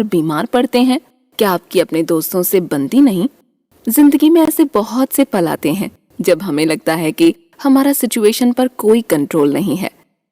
बार बीमार पड़ते हैं? क्या आपकी अपने दोस्तों से बनती नहीं? जिंदगी में ऐसे बहुत से पल आते हैं जब हमें लगता है कि हमारा सिचुएशन पर कोई कंट्रोल नहीं है,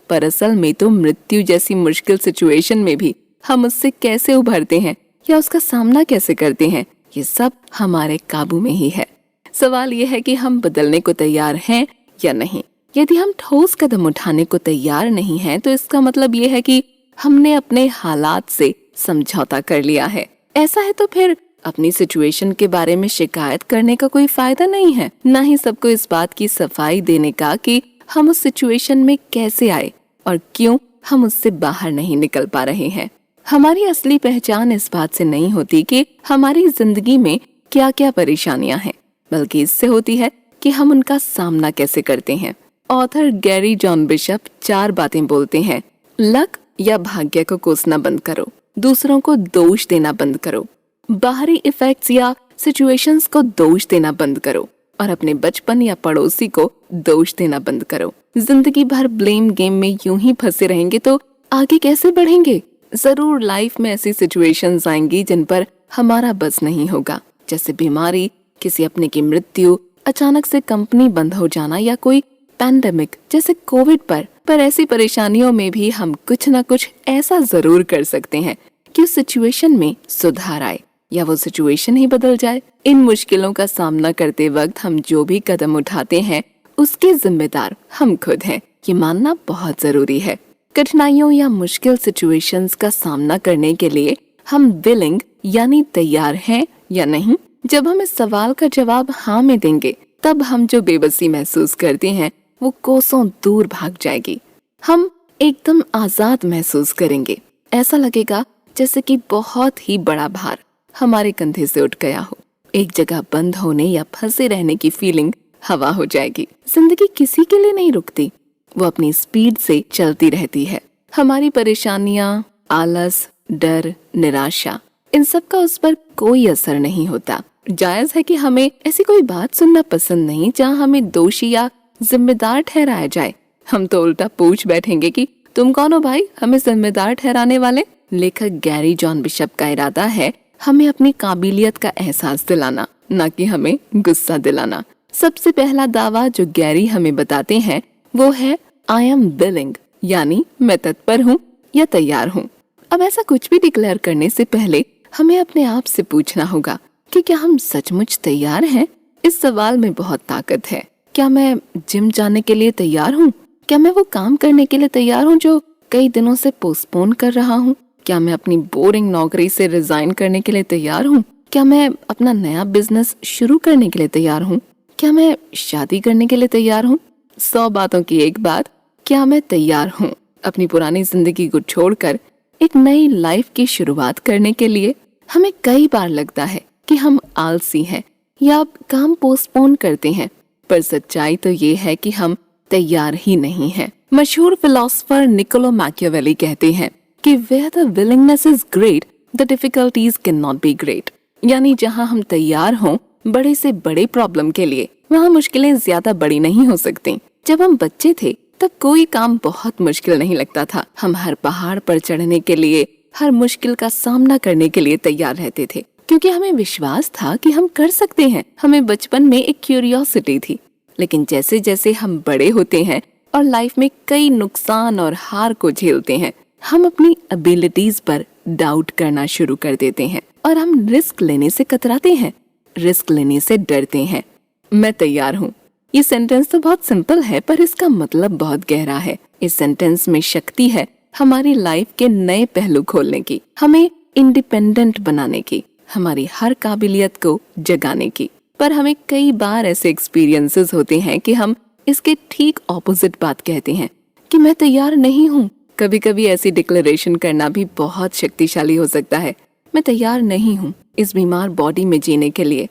पर असल में तो मृत्यु जैसी मुश्किल सिचुएशन में भी हम उससे कैसे उभरते हैं या उसका सामना कैसे करते हैं, ये सब हमारे काबू में ही है। सवाल ये है कि हम बदलने को तैयार हैं या नहीं। यदि हम ठोस कदम उठाने को तैयार नहीं हैं, तो इसका मतलब ये है कि हमने अपने हालात से समझौता कर लिया है। ऐसा है तो फिर अपनी सिचुएशन के बारे में शिकायत करने का कोई फायदा नहीं है, ना ही सबको इस बात की सफाई देने का कि हम उस सिचुएशन में कैसे आए और क्यों हम उससे बाहर नहीं निकल पा रहे हैं। हमारी असली पहचान इस बात से नहीं होती कि हमारी जिंदगी में क्या क्या परेशानियां हैं, बल्कि इससे होती है कि हम उनका सामना कैसे करते हैं। ऑथर गैरी जॉन बिशप 4 बातें बोलते हैं। लक या भाग्य को कोसना बंद करो, दूसरों को दोष देना बंद करो, बाहरी इफेक्ट्स या सिचुएशंस को दोष देना बंद करो और अपने बचपन या पड़ोसी को दोष देना बंद करो। जिंदगी भर ब्लेम गेम में यूं ही फंसे रहेंगे तो आगे कैसे बढ़ेंगे? जरूर लाइफ में ऐसी सिचुएशंस आएंगी जिन पर हमारा बस नहीं होगा, जैसे बीमारी, किसी अपने की मृत्यु, अचानक से कंपनी बंद हो जाना या कोई पैंडेमिक जैसे कोविड पर ऐसी परेशानियों में भी हम कुछ न कुछ ऐसा जरूर कर सकते हैं कि उस सिचुएशन में सुधार आए या वो सिचुएशन ही बदल जाए। इन मुश्किलों का सामना करते वक्त हम जो भी कदम उठाते हैं उसके जिम्मेदार हम खुद हैं, ये मानना बहुत जरूरी है। कठिनाइयों या मुश्किल सिचुएशंस का सामना करने के लिए हम विलिंग यानी तैयार हैं या नहीं? जब हम इस सवाल का जवाब हाँ में देंगे, तब हम जो बेबसी महसूस करते हैं वो कोसों दूर भाग जाएगी। हम एकदम आजाद महसूस करेंगे। ऐसा लगेगा जैसे कि बहुत ही बड़ा भार हमारे कंधे से उठ गया हो। एक जगह बंद होने या फंसे रहने की फीलिंग हवा हो जाएगी। जिंदगी किसी के लिए नहीं रुकती, वो अपनी स्पीड से चलती रहती है। हमारी परेशानियां, आलस, डर, निराशा, इन सब का उस पर कोई असर नहीं होता। जायज है कि हमें ऐसी कोई बात सुनना पसंद नहीं जहाँ हमें दोषी या जिम्मेदार ठहराया जाए। हम तो उल्टा पूछ बैठेंगे कि तुम कौन हो भाई हमें जिम्मेदार ठहराने वाले। लेखक गैरी जॉन बिशप का इरादा है हमें अपनी काबिलियत का एहसास दिलाना, न कि हमें गुस्सा दिलाना। सबसे पहला दावा जो गैरी हमें बताते हैं वो है आई एम विलिंग, यानी मैं तत्पर हूँ या तैयार हूँ। अब ऐसा कुछ भी डिक्लेयर करने से पहले हमें अपने आप से पूछना होगा कि क्या हम सचमुच तैयार हैं? इस सवाल में बहुत ताकत है। क्या मैं जिम जाने के लिए तैयार हूँ? क्या मैं वो काम करने के लिए तैयार हूँ जो कई दिनों से पोस्टपोन कर रहा हूँ? क्या मैं अपनी बोरिंग नौकरी से रिजाइन करने के लिए तैयार हूँ? क्या मैं अपना नया बिजनेस शुरू करने के लिए तैयार हूँ? क्या मैं शादी करने के लिए तैयार हूँ? 100 बातों की एक बात, क्या मैं तैयार हूँ अपनी पुरानी जिंदगी को छोड़कर एक नई लाइफ की शुरुआत करने के लिए? हमें कई बार लगता है कि हम आलसी हैं या काम पोस्टपोन करते हैं, पर सच्चाई तो ये है कि हम तैयार ही नहीं हैं। मशहूर फिलोसोफर निकोलो मैकियावेली कहते हैं कि where the willingness is great, the difficulties cannot be great। यानी जहाँ हम तैयार हों बड़े से बड़े प्रॉब्लम के लिए, वहाँ मुश्किलें ज्यादा बड़ी नहीं हो सकती। जब हम बच्चे थे तब कोई काम बहुत मुश्किल नहीं लगता था। हम हर पहाड़ पर चढ़ने के लिए, हर मुश्किल का सामना करने के लिए तैयार रहते थे, क्योंकि हमें विश्वास था कि हम कर सकते हैं। हमें बचपन में एक क्यूरियोसिटी थी। लेकिन जैसे जैसे हम बड़े होते हैं और लाइफ में कई नुकसान और हार को झेलते हैं, हम अपनी एबिलिटीज पर डाउट करना शुरू कर देते हैं और हम रिस्क लेने से कतराते हैं, रिस्क लेने से डरते हैं। मैं तैयार हूँ, ये सेंटेंस तो बहुत सिंपल है, पर इसका मतलब बहुत गहरा है। इस सेंटेंस में शक्ति है हमारी लाइफ के नए पहलू खोलने की, हमें इंडिपेंडेंट बनाने की, हमारी हर काबिलियत को जगाने की। पर हमें कई बार ऐसे एक्सपीरियंसेस होते हैं कि हम इसके ठीक ऑपोजिट बात कहते हैं कि मैं तैयार नहीं हूँ। कभी कभी ऐसी डिक्लेरेशन करना भी बहुत शक्तिशाली हो सकता है। मैं तैयार नहीं हूँ इस बीमार बॉडी में जीने के लिए।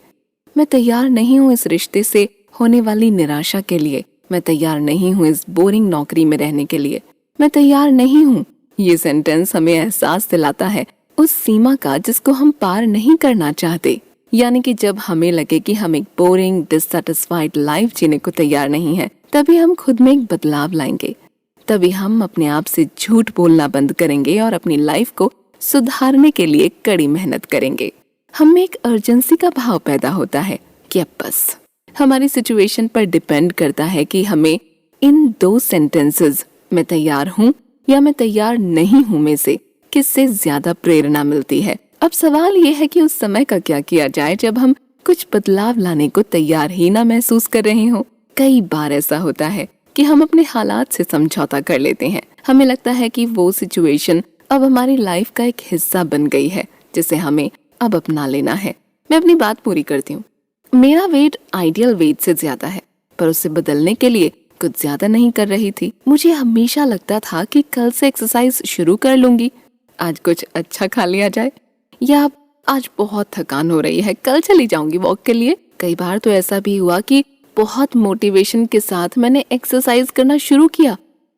मैं तैयार नहीं हूँ इस रिश्ते से होने वाली निराशा के लिए। मैं तैयार नहीं हूँ इस बोरिंग नौकरी में रहने के लिए। मैं तैयार नहीं हूँ। ये सेंटेंस हमें एहसास दिलाता है उस सीमा का जिसको हम पार नहीं करना चाहते। यानी कि जब हमें लगे कि हम एक बोरिंग, डिससैटिस्फाइड लाइफ जीने को तैयार नहीं है, तभी हम खुद में एक बदलाव लाएंगे। तभी हम अपने आप से झूठ बोलना बंद करेंगे और अपनी लाइफ को सुधारने के लिए कड़ी मेहनत करेंगे। हम में एक अर्जेंसी का भाव पैदा होता है कि अब बस। हमारी सिचुएशन पर डिपेंड करता है कि हमें इन 2 सेंटेंसेस, मैं तैयार हूँ या मैं तैयार नहीं हूँ, में से किससे ज्यादा प्रेरणा मिलती है। अब सवाल ये है कि उस समय का क्या किया जाए जब हम कुछ बदलाव लाने को तैयार ही ना महसूस कर रहे हो। कई बार ऐसा होता है कि हम अपने हालात से समझौता कर लेते हैं। हमें लगता है कि वो सिचुएशन अब हमारी लाइफ का एक हिस्सा बन गई है जिसे हमें अब अपना लेना है। मैं अपनी बात पूरी करती हूँ। मेरा वेट आइडियल वेट से ज्यादा है, पर उसे बदलने के लिए कुछ ज्यादा नहीं कर रही थी। मुझे हमेशा लगता था कि कल से एक्सरसाइज शुरू कर लूंगी, आज कुछ अच्छा खा लिया जाए, या आज बहुत थकान हो रही है, कल चली जाऊंगी वॉक के लिए। कई बार तो ऐसा भी हुआ कि बहुत मोटिवेशन के साथ मैंने एक्सरसाइज करना शुरू किया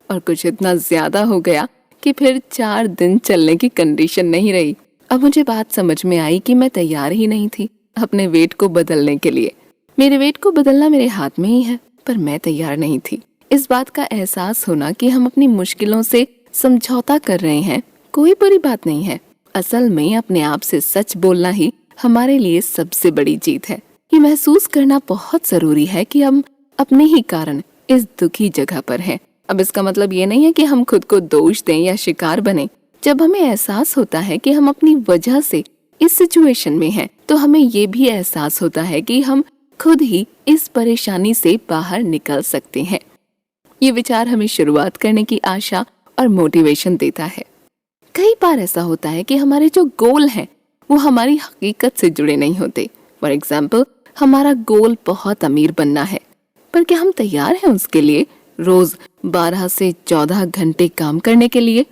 और कुछ इतना ज्यादा हो गया कि फिर 4 दिन चलने की कंडीशन नहीं रही। अब मुझे बात समझ में आई कि मैं तैयार ही नहीं थी अपने वेट को बदलने के लिए। मेरे वेट को बदलना मेरे हाथ में ही है, पर मैं तैयार नहीं थी। इस बात का एहसास होना कि हम अपनी मुश्किलों से समझौता कर रहे हैं कोई बुरी बात नहीं है। असल में अपने आप से सच बोलना ही हमारे लिए सबसे बड़ी जीत है। ये महसूस करना बहुत जरूरी है कि हम अपने ही कारण इस दुखी जगह पर हैं। अब इसका मतलब ये नहीं है कि हम खुद को दोष दें या शिकार बने। जब हमें एहसास होता है कि हम अपनी वजह से इस सिचुएशन में हैं, तो हमें ये भी एहसास होता है कि हम खुद ही इस परेशानी से बाहर निकल सकते हैं। ये विचार हमें शुरुआत करने की आशा और मोटिवेशन देता है। कई बार ऐसा होता है कि हमारे जो गोल हैं वो हमारी हकीकत से जुड़े नहीं होते। फॉर एग्जाम्पल, हमारा गोल बहुत अमीर बनना है, पर क्या हम तैयार हैं उसके लिए रोज 12 से 14 घंटे काम करने के लिए,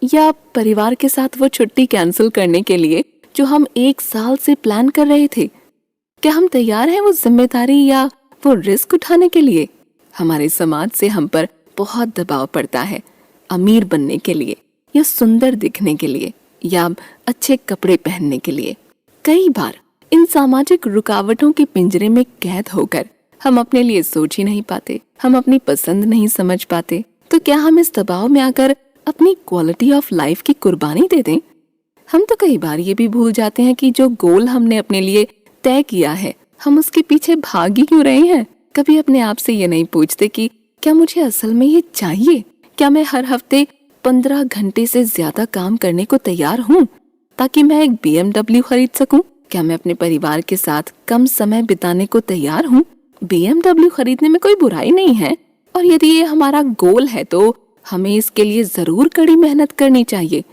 या परिवार के साथ वो छुट्टी कैंसिल करने के लिए जो हम 1 साल से प्लान कर रहे थे? क्या हम तैयार हैं वो जिम्मेदारी या वो रिस्क उठाने के लिए? हमारे समाज से हम पर बहुत दबाव पड़ता है अमीर बनने के लिए, या सुंदर दिखने के लिए, या अच्छे कपड़े पहनने के लिए। कई बार इन सामाजिक रुकावटों के पिंजरे में कैद होकर हम अपने लिए सोच ही नहीं पाते, हम अपनी पसंद नहीं समझ पाते। तो क्या हम इस दबाव में आकर अपनी क्वालिटी ऑफ लाइफ की कुर्बानी दे दें? हम तो कई बार ये भी भूल जाते हैं कि जो गोल हमने अपने लिए तय किया है, हम उसके पीछे भाग ही क्यों रहे हैं। कभी अपने आप से ये नहीं पूछते कि क्या मुझे असल में ये चाहिए? क्या मैं हर हफ्ते 15 घंटे से ज्यादा काम करने को तैयार हूँ ताकि मैं एक BMW खरीद सकूं? क्या मैं अपने परिवार के साथ कम समय बिताने को तैयार हूँ? BMW खरीदने में कोई बुराई नहीं है, और यदि ये हमारा गोल है तो हमें इसके लिए जरूर कड़ी मेहनत करनी चाहिए।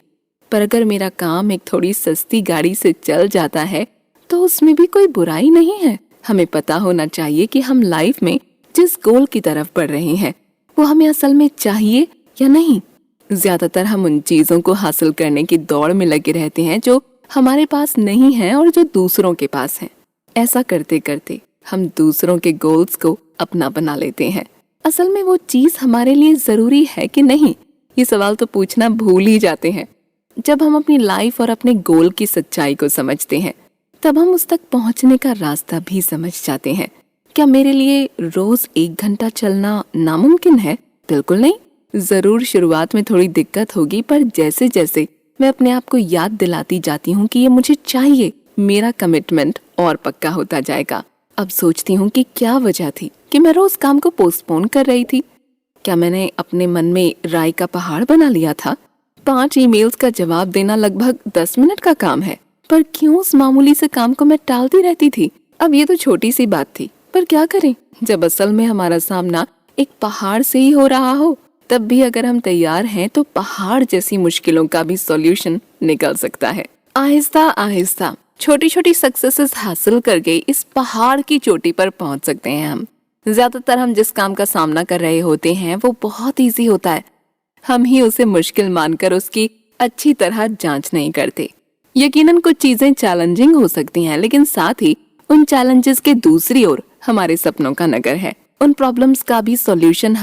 पर अगर मेरा काम एक थोड़ी सस्ती गाड़ी से चल जाता है तो उसमें भी कोई बुराई नहीं है। हमें पता होना चाहिए कि हम लाइफ में जिस गोल की तरफ बढ़ रहे हैं वो हमें असल में चाहिए या नहीं। ज्यादातर हम उन चीजों को हासिल करने की दौड़ में लगे रहते हैं जो हमारे पास नहीं है और जो दूसरों के पास है। ऐसा करते करते हम दूसरों के गोल्स को अपना बना लेते हैं। असल में वो चीज हमारे लिए जरूरी है कि नहीं, ये सवाल तो पूछना भूल ही जाते हैं। जब हम अपनी लाइफ और अपने गोल की सच्चाई को समझते हैं तब हम उस तक पहुंचने का रास्ता भी समझ जाते हैं। क्या मेरे लिए रोज 1 घंटा चलना नामुमकिन है? बिल्कुल नहीं। जरूर शुरुआत में थोड़ी दिक्कत होगी, पर जैसे जैसे मैं अपने आप को याद दिलाती जाती हूँ कि ये मुझे चाहिए, मेरा कमिटमेंट और पक्का होता जाएगा। अब सोचती हूँ कि क्या वजह थी कि मैं रोज काम को पोस्टपोन कर रही थी। क्या मैंने अपने मन में राय का पहाड़ बना लिया था? 5 ईमेल्स का जवाब देना लगभग 10 मिनट का काम है, पर क्यों उस मामूली से काम को मैं टालती रहती थी? अब ये तो छोटी सी बात थी, पर क्या करें जब असल में हमारा सामना एक पहाड़ से ही हो रहा हो। तब भी अगर हम तैयार हैं तो पहाड़ जैसी मुश्किलों का भी सॉल्यूशन निकल सकता है। आहिस्ता आहिस्ता छोटी छोटी सक्सेसेस हासिल करके इस पहाड़ की चोटी पर पहुंच सकते हैं हम। ज्यादातर हम जिस काम का सामना कर रहे होते हैं वो बहुत इजी होता है, हम ही उसे मुश्किल मानकर उसकी अच्छी तरह जांच नहीं करते। यकीनन कुछ चीजें चैलेंजिंग हो सकती हैं, लेकिन साथ ही उन चैलेंजेस के दूसरी ओर हमारे सपनों का नगर है। उन प्रॉब्लम्स का भी सॉल्यूशन